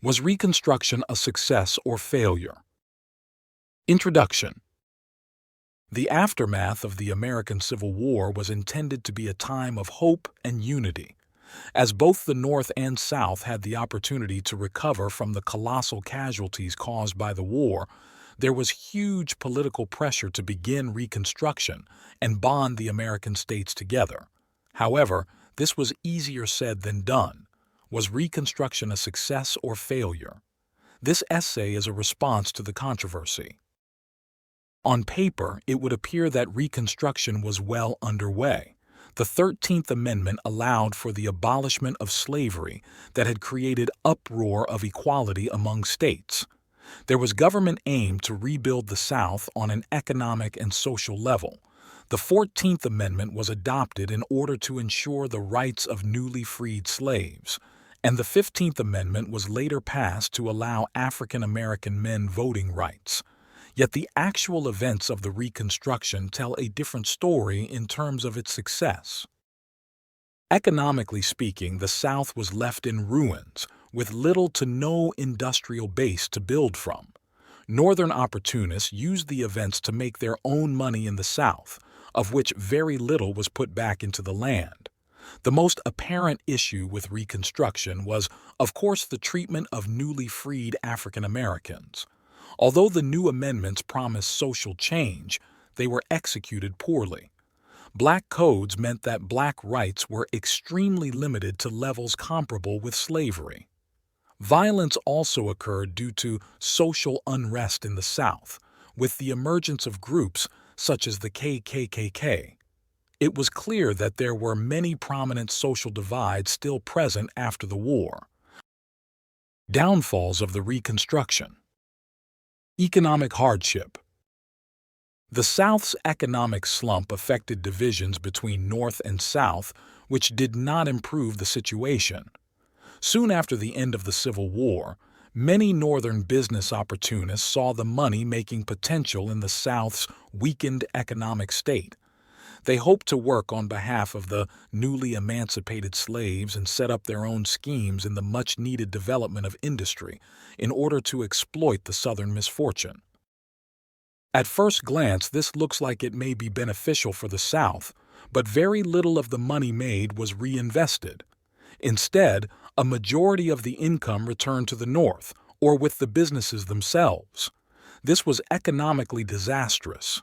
Was Reconstruction a success or failure? Introduction. The aftermath of the American Civil War was intended to be a time of hope and unity, as both the North and South had the opportunity to recover from the colossal casualties caused by the war. There was huge political pressure to begin Reconstruction and bond the American states together. However, this was easier said than done. Was Reconstruction a success or failure? This essay is a response to the controversy. On paper, it would appear that Reconstruction was well underway. The 13th Amendment allowed for the abolishment of slavery that had created uproar of equality among states. There was government aim to rebuild the South on an economic and social level. The 14th Amendment was adopted in order to ensure the rights of newly freed slaves, and the 15th Amendment was later passed to allow African American men voting rights. Yet the actual events of the Reconstruction tell a different story in terms of its success. Economically speaking, the South was left in ruins, with little to no industrial base to build from. Northern opportunists used the events to make their own money in the South, of which very little was put back into the land. The most apparent issue with Reconstruction was, of course, the treatment of newly freed African Americans. Although the new amendments promised social change, they were executed poorly. Black codes meant that black rights were extremely limited to levels comparable with slavery. Violence also occurred due to social unrest in the South, with the emergence of groups such as the KKK. It was clear that there were many prominent social divides still present after the war. Downfalls of the Reconstruction. Economic hardship. The South's economic slump affected divisions between North and South, which did not improve the situation. Soon after the end of the Civil War, many Northern business opportunists saw the money-making potential in the South's weakened economic state. They hoped to work on behalf of the newly emancipated slaves and set up their own schemes in the much-needed development of industry in order to exploit the Southern misfortune. At first glance, this looks like it may be beneficial for the South, but very little of the money made was reinvested. Instead, a majority of the income returned to the North, or with the businesses themselves. This was economically disastrous.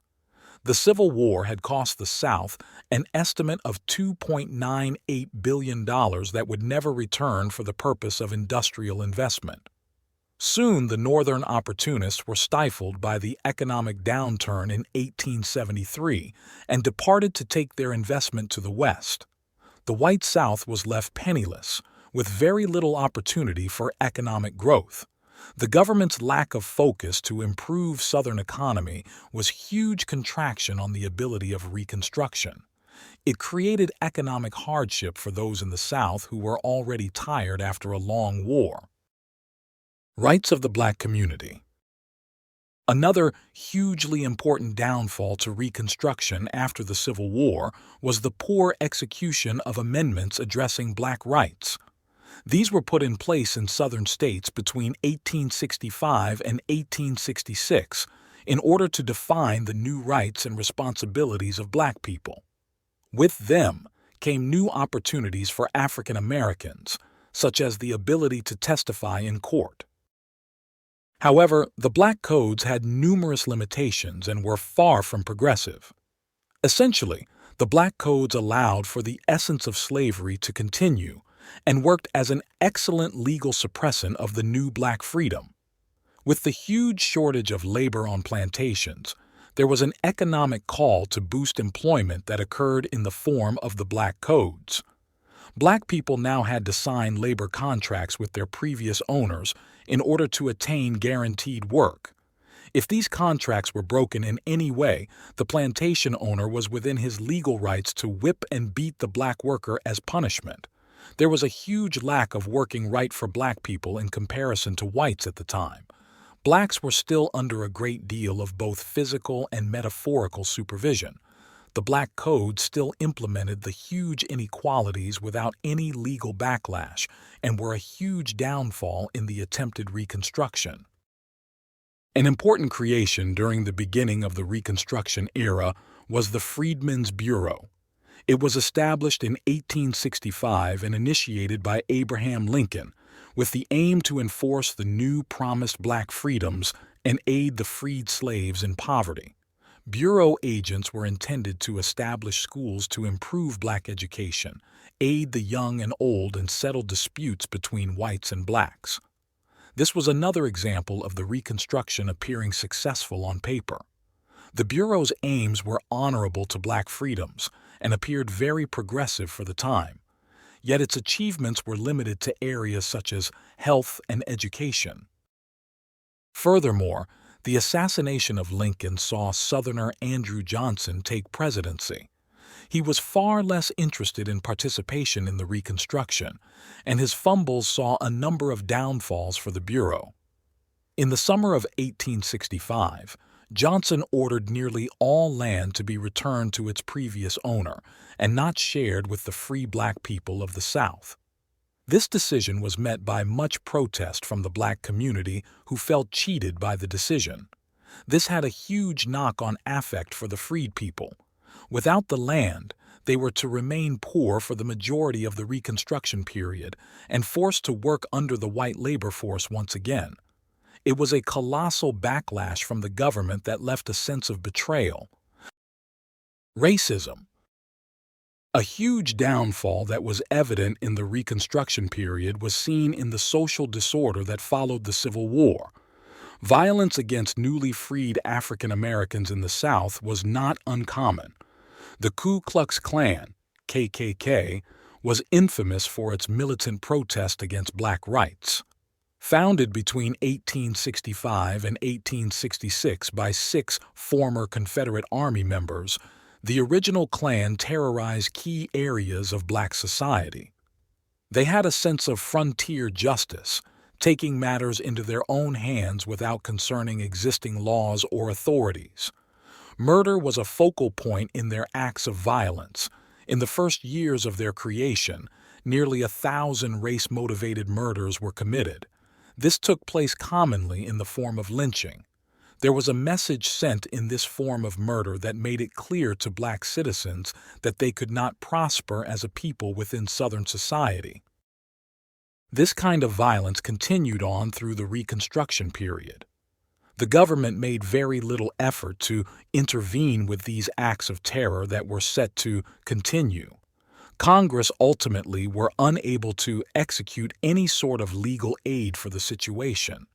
The Civil War had cost the South an estimate of $2.98 billion that would never return for the purpose of industrial investment. Soon, the Northern opportunists were stifled by the economic downturn in 1873 and departed to take their investment to the West. The white South was left penniless, with very little opportunity for economic growth. The government's lack of focus to improve Southern economy was huge contraction on the ability of Reconstruction. It created economic hardship for those in the South who were already tired after a long war. Rights of the black community. Another hugely important downfall to Reconstruction after the Civil War was the poor execution of amendments addressing black rights. These were put in place in Southern states between 1865 and 1866 in order to define the new rights and responsibilities of black people. With them came new opportunities for African Americans, such as the ability to testify in court. However, the black codes had numerous limitations and were far from progressive. Essentially, the black codes allowed for the essence of slavery to continue and worked as an excellent legal suppressant of the new black freedom. With the huge shortage of labor on plantations, there was an economic call to boost employment that occurred in the form of the black codes. Black people now had to sign labor contracts with their previous owners in order to attain guaranteed work. If these contracts were broken in any way, the plantation owner was within his legal rights to whip and beat the black worker as punishment. There was a huge lack of working right for black people in comparison to whites at the time. Blacks were still under a great deal of both physical and metaphorical supervision. the Black Code still implemented the huge inequalities without any legal backlash and were a huge downfall in the attempted Reconstruction. An important creation during the beginning of the Reconstruction era was the Freedmen's Bureau. It was established in 1865 and initiated by Abraham Lincoln, with the aim to enforce the new promised black freedoms and aid the freed slaves in poverty. Bureau agents were intended to establish schools to improve black education, aid the young and old, and settle disputes between whites and blacks. This was another example of the Reconstruction appearing successful on paper. The Bureau's aims were honorable to black freedoms and appeared very progressive for the time, yet its achievements were limited to areas such as health and education. Furthermore, the assassination of Lincoln saw Southerner Andrew Johnson take presidency. He was far less interested in participation in the Reconstruction, and his fumbles saw a number of downfalls for the Bureau. In the summer of 1865, Johnson ordered nearly all land to be returned to its previous owner and not shared with the free black people of the South. This decision was met by much protest from the black community who felt cheated by the decision. This had a huge knock-on effect for the freed people. Without the land, they were to remain poor for the majority of the Reconstruction period and forced to work under the white labor force once again. It was a colossal backlash from the government that left a sense of betrayal. Racism. A huge downfall that was evident in the Reconstruction period was seen in the social disorder that followed the Civil War. Violence against newly freed African Americans in the South was not uncommon. The Ku Klux Klan, KKK, was infamous for its militant protest against black rights. Founded between 1865 and 1866 by 6 former Confederate Army members, the original Klan terrorized key areas of black society. They had a sense of frontier justice, taking matters into their own hands without concerning existing laws or authorities. Murder was a focal point in their acts of violence. In the first years of their creation, nearly 1,000 race-motivated murders were committed. This took place commonly in the form of lynching. There was a message sent in this form of murder that made it clear to black citizens that they could not prosper as a people within Southern society. This kind of violence continued on through the Reconstruction period. The government made very little effort to intervene with these acts of terror that were set to continue. Congress ultimately were unable to execute any sort of legal aid for the situation.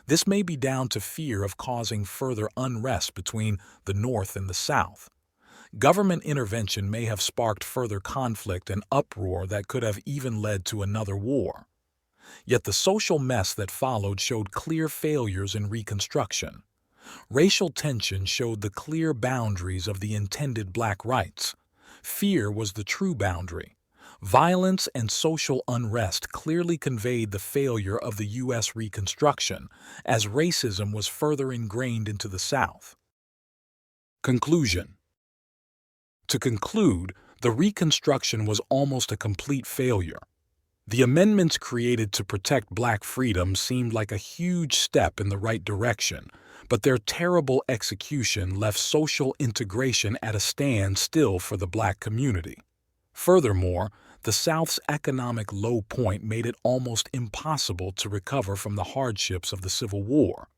This may be down to fear of causing further unrest between the North and the South. Government intervention may have sparked further conflict and uproar that could have even led to another war. Yet the social mess that followed showed clear failures in Reconstruction. Racial tension showed the clear boundaries of the intended black rights. Fear was the true boundary. Violence and social unrest clearly conveyed the failure of the U.S. Reconstruction, as racism was further ingrained into the South. Conclusion. To conclude, the Reconstruction was almost a complete failure. The amendments created to protect black freedom seemed like a huge step in the right direction, but their terrible execution left social integration at a standstill for the black community. Furthermore, the South's economic low point made it almost impossible to recover from the hardships of the Civil War.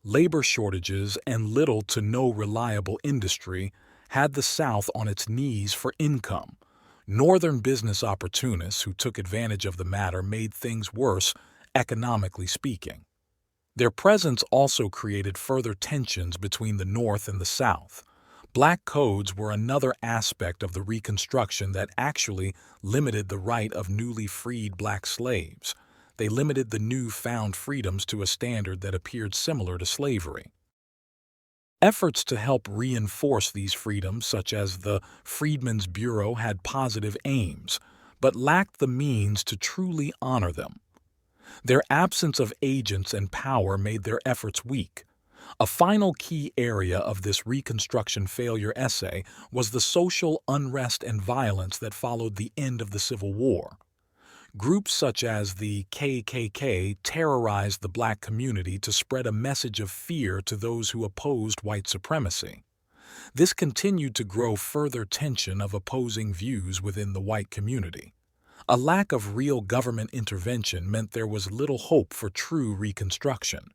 Labor shortages and little to no reliable industry had the South on its knees for income. Northern business opportunists who took advantage of the matter made things worse, economically speaking. Their presence also created further tensions between the North and the South. Black codes were another aspect of the Reconstruction that actually limited the right of newly freed black slaves. They limited the new-found freedoms to a standard that appeared similar to slavery. Efforts to help reinforce these freedoms, such as the Freedmen's Bureau, had positive aims, but lacked the means to truly honor them. Their absence of agents and power made their efforts weak. A final key area of this Reconstruction failure essay was the social unrest and violence that followed the end of the Civil War. Groups such as the KKK terrorized the black community to spread a message of fear to those who opposed white supremacy. This continued to grow further tension of opposing views within the white community. A lack of real government intervention meant there was little hope for true reconstruction.